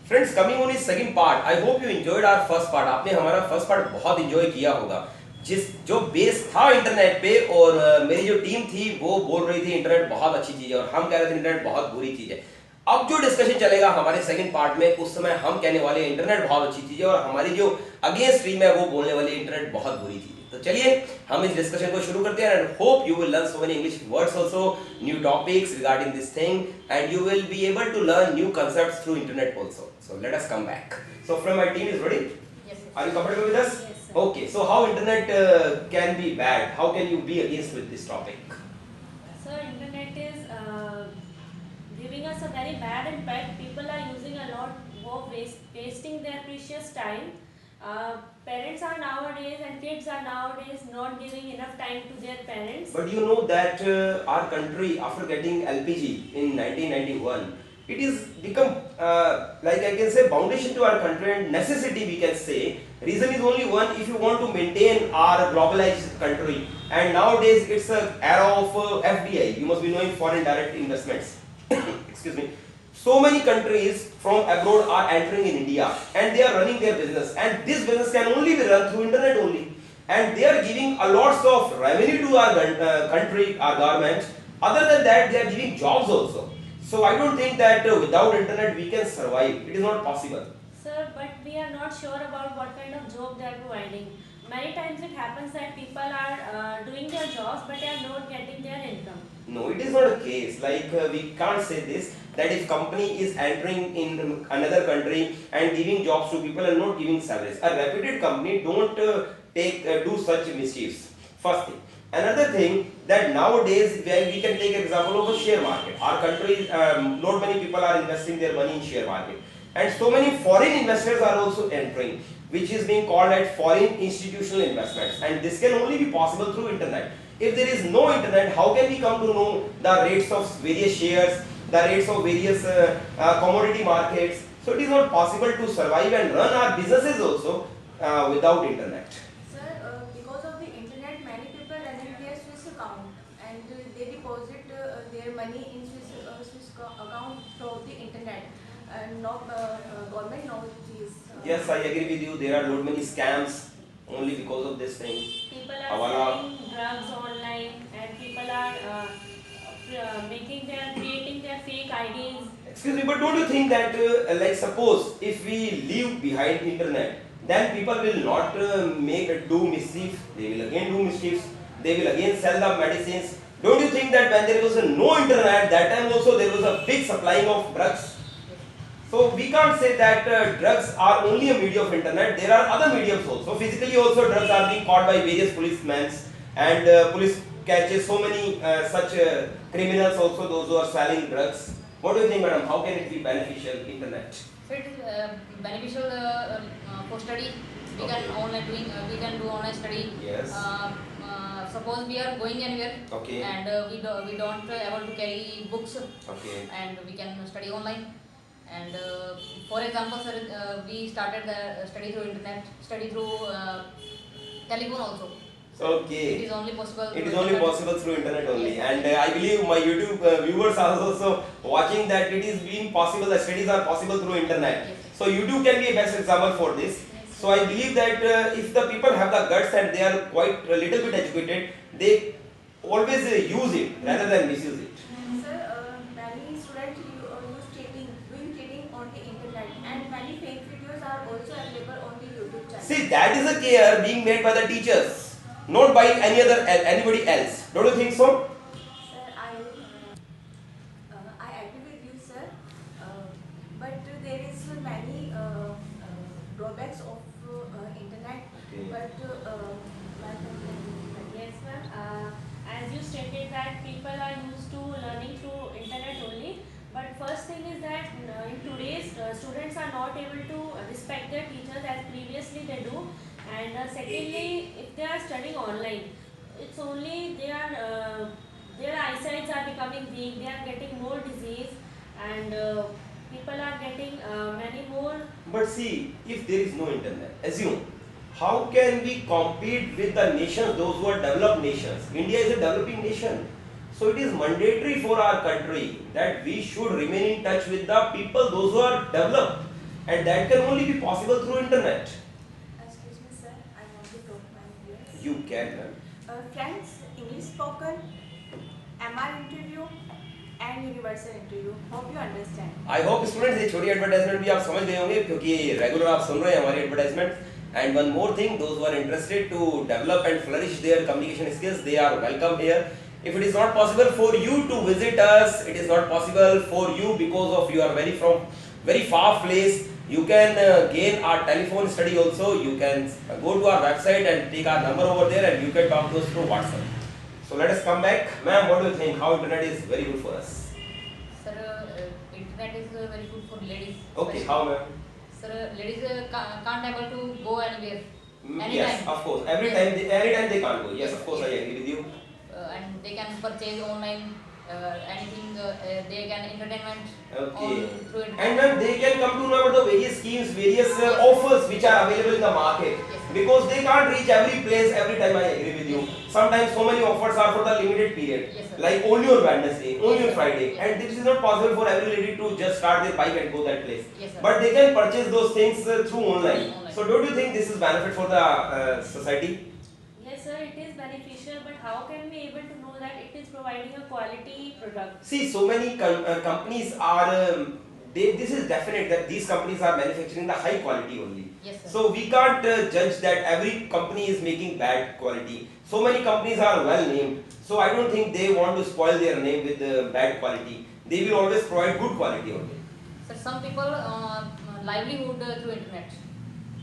Friends, coming on is second part, I hope you enjoyed our first part. आपने हमारा first part बहुत enjoy किया होगा। जिस जो बेस था इंटरनेट पे, और मेरी जो टीम थी वो बोल रही थी इंटरनेट बहुत अच्छी चीज है और हम कह रहे थे इंटरनेट बहुत बुरी चीज है। अब जो डिस्कशन चलेगा हमारे सेकंड पार्ट में, उस समय हम कहने वाले इंटरनेट बहुत अच्छी चीज है और हमारी जो अगेंस्ट टीम है वो बोलने वाली इंटरनेट बहुत बुरी चीज है। तो चलिए हम इस डिस्कशन को शुरू करते हैं and hope you will learn so many English words also, new topics regarding this thing, and you will be able to learn new concepts through internet also. So let us come back. So from my team is ready? Yes, sir. Are you comfortable with us? Yes, sir. Okay. So how internet can be bad? How can you be against with this topic? Sir, internet is giving us a very bad impact. People are using a lot of wasting their precious time. Parents are nowadays and kids are nowadays not giving enough time to their parents. But you know that our country, after getting LPG in 1991, it is become like I can say foundation to our country and necessity we can say. Reason is only one: if you want to maintain our globalized country, and nowadays it's a era of FDI. You must be knowing foreign direct investments. Excuse me. So many countries from abroad are entering in India and they are running their business, and this business can only be run through internet only, and they are giving a lots of revenue to our country, our government. Other than that, they are giving jobs also. So I don't think that without internet we can survive. It is not possible. Sir, but we are not sure about what kind of job they are providing. Many times it happens that people are doing their jobs but they are not getting their income. No, it is not a case. Like we can't say this, that if company is entering in another country and giving jobs to people and not giving salaries, a reputed company don't do such mischiefs. First thing. Another thing, that nowadays we can take example of a share market. Our country, not many people are investing their money in share market, and so many foreign investors are also entering, which is being called as foreign institutional investments, and this can only be possible through internet. If there is no internet, how can we come to know the rates of various shares, the rates of various commodity markets? So it is not possible to survive and run our businesses also without internet. Sir, because of the internet, many people running their Swiss account and they deposit their money in Swiss account through the internet. Government knows this. Yes, I agree with you. There are not many scams only because of this thing. People are Hawala. selling drugs online and people are creating their fake IDs. Excuse me, but don't you think that like suppose if we leave behind internet, then people will not do mischief. They will again do mischiefs. They will again sell the medicines. Don't you think that when there was no internet, that time also there was a big supplying of drugs? So we can't say that drugs are only a medium of internet. There are other mediums also. Physically also drugs are being caught by various policemen, and police catches so many such criminals also, those who are selling drugs. What do you think, madam? How can it be beneficial, internet? So it is beneficial for study. We can online we can do online study. Yes. Suppose we are going anywhere. Okay. And we don't able to carry books. Okay. And we can study online. And for example, sir, we started the study through internet, study through telephone also. Okay. It is only possible. It is only possible through internet only, Yes. and I believe my YouTube viewers are also watching that it is being possible. The studies are possible through internet. Yes. So YouTube can be a best example for this. So I believe that if the people have the guts and they are quite a little bit educated, they always use it rather than misuse it. Sir, many students doing cheating on the internet, and many fake videos are also available on the YouTube channel. See, that is a care being made by the teachers, not by anybody else. Don't you think so? Sir, I agree with you, sir. But there is many drawbacks of internet. Okay. But Yes, ma'am. As you stated that people are used to learning through internet only. But first thing is that in today's students are not able to respect their teachers as previously they do. And secondly, if they are studying online, it's only their eyesights are becoming weak. They are getting more disease, and people are getting many more. But see, if there is no internet, assume how can we compete with the nations, those who are developed nations? India is a developing nation. So it is mandatory for our country that we should remain in touch with the people, those who are developed. and that can only be possible through internet. Excuse me, sir. I want to talk my viewers. You can, ma'am. Friends, English spoken, MR interview, and universal interview. Hope you understand. I hope students ये छोटी advertisement भी आप समझ गए होंगे क्योंकि regular आप सुन रहे हैं हमारी advertisement. And one more thing, those who are interested to develop and flourish their communication skills, they are welcome here. If it is not possible for you to visit us, it is not possible for you because of you are very far place. You can gain our telephone study also. You can go to our website and take our number over there, and you can talk to us through WhatsApp. So let us come back, ma'am. What do you think? How internet is very good for us? Sir, internet is very good for ladies. Okay, especially. how, ma'am? Sir, ladies can't able to go anywhere. Anytime. Yes, of course. Anytime they can't go. Yes, of course, I agree with you. And they can purchase online anything. They can entertainment Okay. through internet. And ma'am, they can come to know about the various schemes, various offers which are available in the market. Yes. Because they can't reach every place every time. I agree with you. Sometimes so many offers are for the limited period. Yes, sir. Like only on Wednesday, only Yes, on sir. Friday. Yes. And this is not possible for every lady to just start their bike and go that place. Yes, sir. But they can purchase those things through online. Online. So don't you think this is benefit for the society? Yes, sir, it is beneficial, but how can we able to know that it is providing a quality product? See, so many companies are. This is definite that these companies are manufacturing the high quality only. Yes, sir. So we can't judge that every company is making bad quality. So many companies are well named. So I don't think they want to spoil their name with bad quality. They will always provide good quality only. Sir, some people livelihood through internet.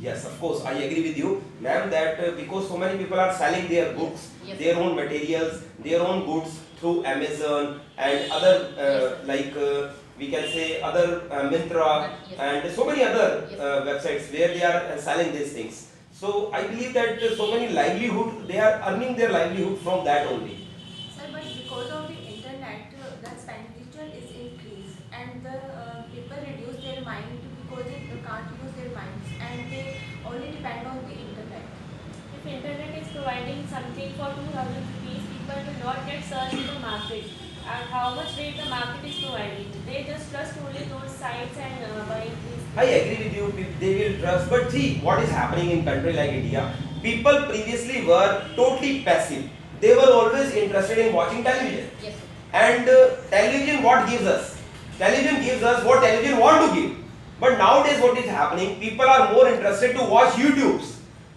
Yes, of course, I agree with you, ma'am, that because so many people are selling their books, Yes. their own materials, their own goods through Amazon and other Yes. like we can say other Myntra Yes. and so many other Yes. websites where they are selling these things. So I believe that so many livelihood, they are earning their livelihood from that only. Sir, but because of the internet, the expenditure is increased and the people reduce their mind because they can't use their minds and they only depend on the internet. If internet is providing something for 2000 rupees, people will not get search in the market. And how much rate the market is providing? They just trust only those sites and buying these. I agree with you, they will trust, but see what is happening in country like India. People previously were totally passive. They were always interested in watching television. Yes, sir. And television what gives us? Television gives us what television want to give. But nowadays what is happening? People are more interested to watch YouTubes.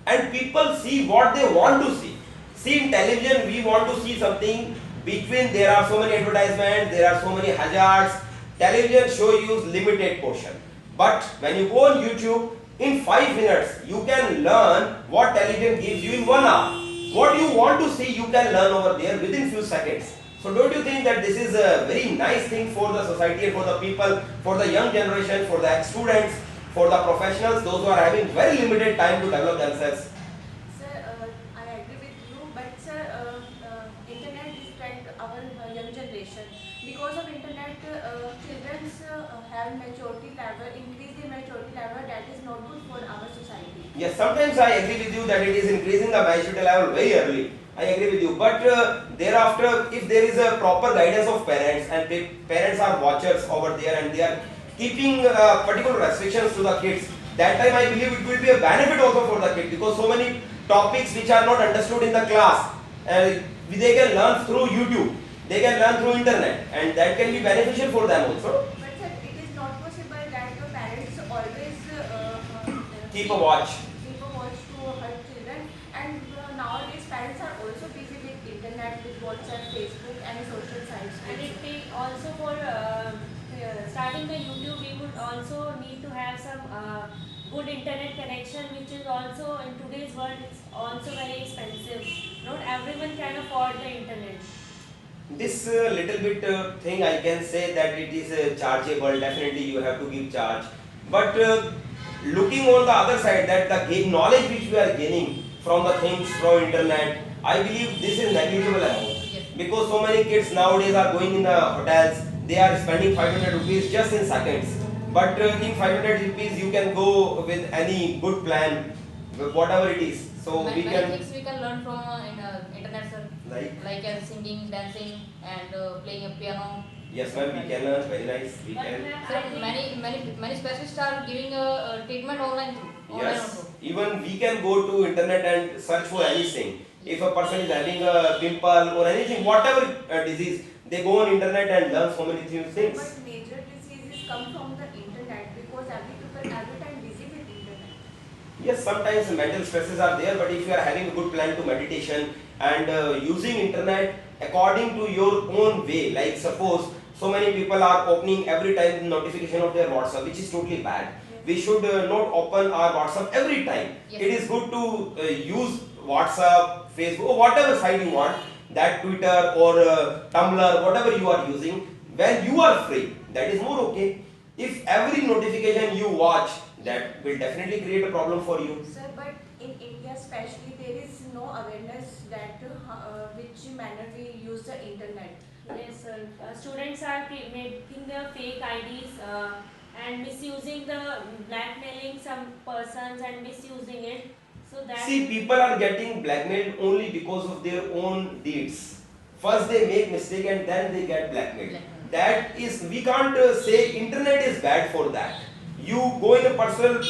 And people see what they want to see. See in television we want to see something between there are so many advertisements, there are so many hazards. Television show you limited portion. But when you go on YouTube, in 5 minutes you can learn what television gives you in 1 hour. What you want to see you can learn over there within few seconds. So don't you think that this is a very nice thing for the society and for the people, for the young generation, for the students, for the professionals, those who are having very limited time to develop themselves? Sir, I agree with you, but sir, internet distract our young generation. Because of internet, children have maturity level, increase the maturity level that is not good for our society. Yes, sometimes I agree with you that it is increasing the maturity level very early. I agree with you, but thereafter, if there is a proper guidance of parents and parents are watchers over there and they are keeping particular restrictions to the kids, that time I believe it will be a benefit also for the kid because so many topics which are not understood in the class, they can learn through YouTube, they can learn through internet, and that can be beneficial for them also. But sir, it is not possible that the parents always Keep a watch. keep a watch to her children, and nowadays parents are also busy with internet, with WhatsApp, Facebook, and social sites. And it take also for starting the YouTube, we would also need to have some good internet connection, which is also in today's world it's also very expensive. Not everyone can afford the internet. This little bit thing I can say that it is chargeable, definitely you have to give charge. But looking on the other side that the knowledge which we are gaining from the things from internet, I believe this is negligible amount. Yes. Because so many kids nowadays are going in the hotels, they are spending 500 rupees just in seconds. But in 500 rupees you can go with any good plan, whatever it is. So we Many can things we can learn from internet, sir. like Like singing, dancing, and playing a piano. Yes, ma'am, we can learn. Very nice. We But can. ma'am, Sir, I think many specialists are giving a treatment online online Yes. also. Even we can go to internet and search for anything. If a person is having a pimple or anything, whatever disease, they go on internet and learn so many new things. But major diseases come from the internet because every people every time busy with internet. Yes, sometimes mental stresses are there, but if you are having a good plan to meditation and using internet according to your own way, like suppose so many people are opening every time notification of their WhatsApp, which is totally bad. Yes. We should not open our WhatsApp every time. Yes. It is good to use WhatsApp, Facebook, or whatever site you want, that Twitter or Tumblr, whatever you are using, when you are free. That is more okay. If every notification you watch, that will definitely create a problem for you. Sir, but in India especially there is no awareness that which manner we use the internet. yes, sir. Students are making the fake IDs and misusing blackmailing some persons and misusing it. So that See, people are getting blackmailed only because of their own deeds. First they make mistake and then they get blackmailed. That is, we can't say internet is bad for that. You go in a personal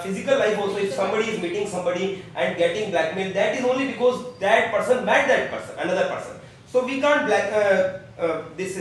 physical life also, if somebody is meeting somebody and getting blackmailed, that is only because that person met that person, another person. So we can't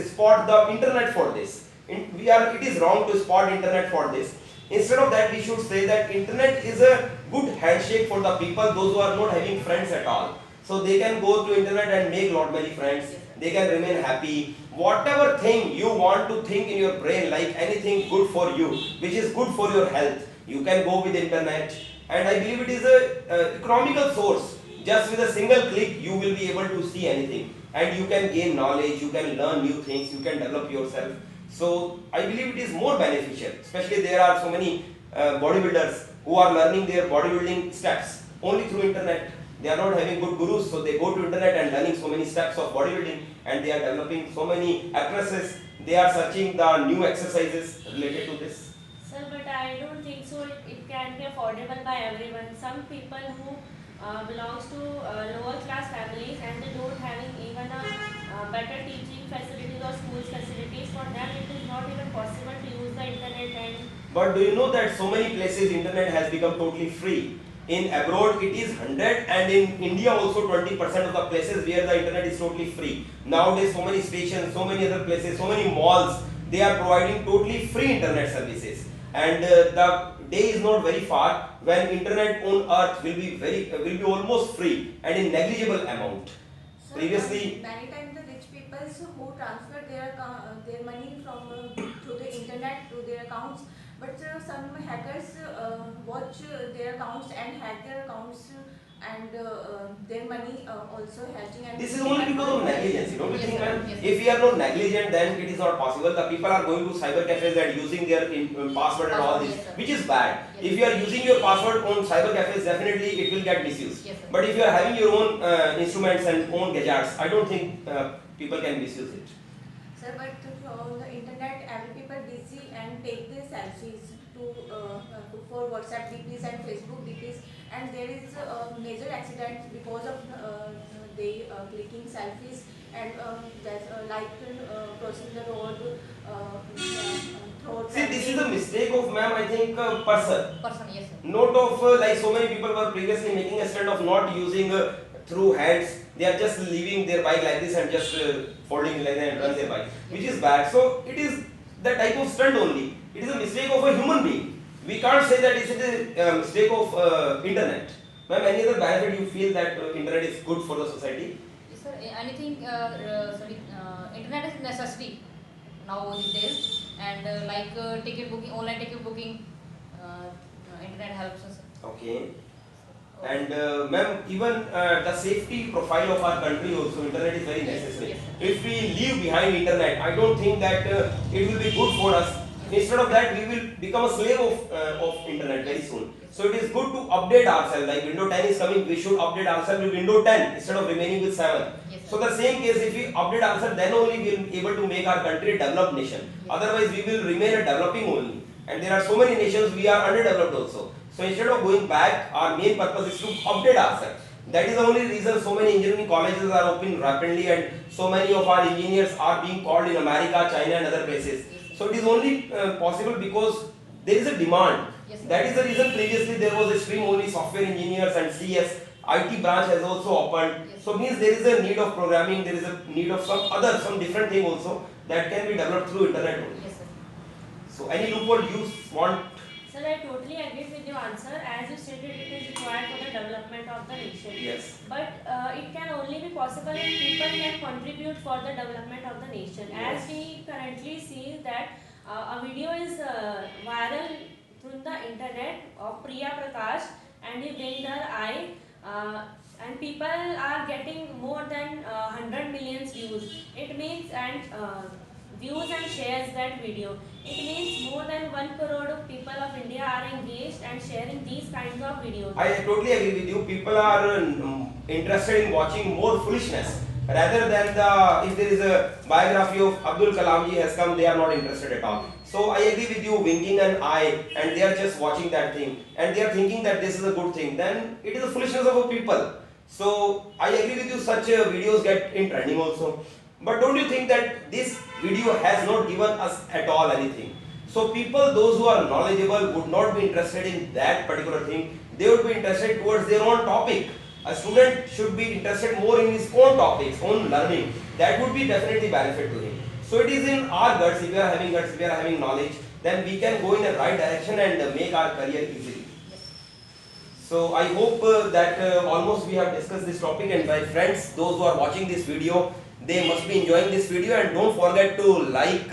spot the internet for this. It is wrong to spot internet for this. Instead of that, we should say that internet is a good handshake for the people, those who are not having friends at all. So they can go to internet and make lot many friends. They can remain happy. Whatever thing you want to think in your brain, like anything good for you, which is good for your health, you can go with internet. And I believe it is a economical source. Just with a single click, you will be able to see anything, and you can gain knowledge. You can learn new things. You can develop yourself. So I believe it is more beneficial. Especially there are so many bodybuilders who are learning their bodybuilding steps only through internet. They are not having good gurus, so they go to internet and learning so many steps of bodybuilding, and they are developing so many actresses. They are searching the new exercises related to this. Sir, but I don't think so. It can be affordable by everyone. Some people who belongs to lower class families and they don't having even a better teaching facilities or schools facilities. For them, it is not even possible to use the internet. And But do you know that so many places internet has become totally free? In abroad it is 100, and in India also 20% of the places where the internet is totally free. Nowadays so many stations, so many other places, so many malls, they are providing totally free internet services. And the day is not very far when internet on earth will be almost free and in negligible amount. So Previously, many times the rich people who transfer their money from through the internet to their accounts, but some hackers watch their accounts and hack their accounts and their money also hatching. And this is only because of negligence. Don't you Yes, think, sir. man? Yes. If we are not negligent, then it is not possible. The people are going to cyber cafes and using their password and all this, Yes, sir. which is bad. Yes. If you are using your password on cyber cafes, definitely it will get misused. Yes, sir. But if you are having your own instruments and own gadgets, I don't think people can misuse it. Sir, but on the internet, every people busy and take their selfies for WhatsApp DPs and Facebook DPs, and there is a major accident because of they clicking selfies and crossing the road. See, this is a mistake of, ma'am, I think, person. Yes, sir. Note of like so many people were previously making a stand of not using through hands. They are just leaving their bike like this and just folding like that and run their bike, which is bad. So it is the type of stunt only. It is a mistake of a human being. We can't say that it is a mistake of internet. Ma'am, any other benefit you feel that internet is good for the society? Yes, sir. Anything, internet is necessity now these days, and ticket booking, online ticket booking, internet helps us. Okay. And ma'am, even the safety profile of our country also, internet is very necessary. Yes, sir. If we leave behind internet, I don't think that it will be good for us. Instead of that, we will become a slave of internet very soon. So it is good to update ourselves. Like Windows 10 is coming, we should update ourselves with Windows 10 instead of remaining with 7. Yes, sir. So the same case, if we update ourselves, then only we will be able to make our country a developed nation. Yes. Otherwise, we will remain a developing only. And there are so many nations we are underdeveloped also. So instead of going back, our main purpose is to update ourselves. That is the only reason so many engineering colleges are opening rapidly, and so many of our engineers are being called in America, China and other places. So it is only possible because there is a demand. Yes, sir. That is the reason previously there was a stream only software engineers and CS. IT branch has also opened. Yes. So means there is a need of programming, there is a need of some different thing also that can be developed through internet only. Yes, sir. So any loophole you want? Sir, I totally agree with your answer. As you stated, it is required for the development of the nation. Yes. But it can only be possible if people can contribute for the development of the nation. As we currently see that a video is viral through the internet of Priya Prakash, and he blinked her eye, and people are getting more than 100 million views. It means views and shares that video. It means more than 1 crore of people of India are engaged and sharing these kinds of videos. I totally agree with you. People are interested in watching more foolishness rather than if there is a biography of Abdul Kalam ji has come, they are not interested at all. So I agree with you, winking an eye, and they are just watching that thing and they are thinking that this is a good thing. Then it is a foolishness of a people. So I agree with you, such videos get in trending also. But don't you think that this video has not given us at all anything? So people, those who are knowledgeable, would not be interested in that particular thing. They would be interested towards their own topic. A student should be interested more in his own topics, own learning. That would be definitely benefit to him. So it is in our guts. If we are having guts, if we are having knowledge, then we can go in the right direction and make our career easily. So I hope that almost we have discussed this topic, and my friends, those who are watching this video, they must be enjoying this video, and don't forget to like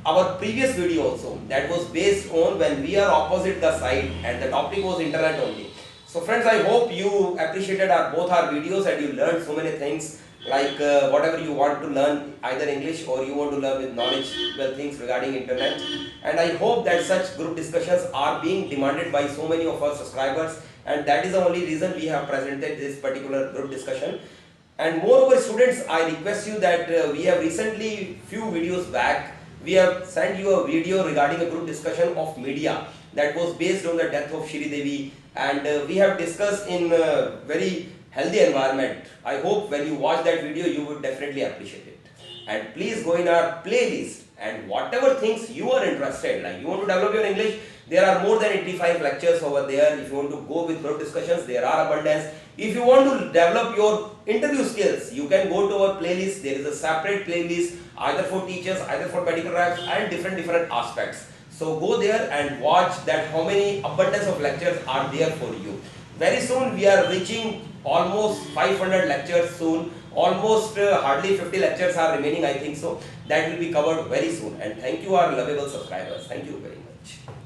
our previous video also, that was based on when we are opposite the side and the topic was internet only. So friends, I hope you appreciated both our videos and you learned so many things, like whatever you want to learn, either English or you want to learn with knowledgeable things regarding internet. And I hope that such group discussions are being demanded by so many of our subscribers, and that is the only reason we have presented this particular group discussion. And moreover, students, I request you that we have recently, few videos back, we have sent you a video regarding a group discussion of media that was based on the death of Shri Devi, and we have discussed in a very healthy environment. I hope when you watch that video, you would definitely appreciate it. And please go in our playlist, and whatever things you are interested, like you want to develop your English, there are more than 85 lectures over there. If you want to go with group discussions, there are abundance. If you want to develop your interview skills, you can go to our playlist. There is a separate playlist either for teachers, either for medical reps, and different aspects. So go there and watch that how many abundance of lectures are there for you. Very soon we are reaching almost 500 lectures soon. Almost hardly 50 lectures are remaining, I think so. That will be covered very soon. And thank you, our lovable subscribers. Thank you very much.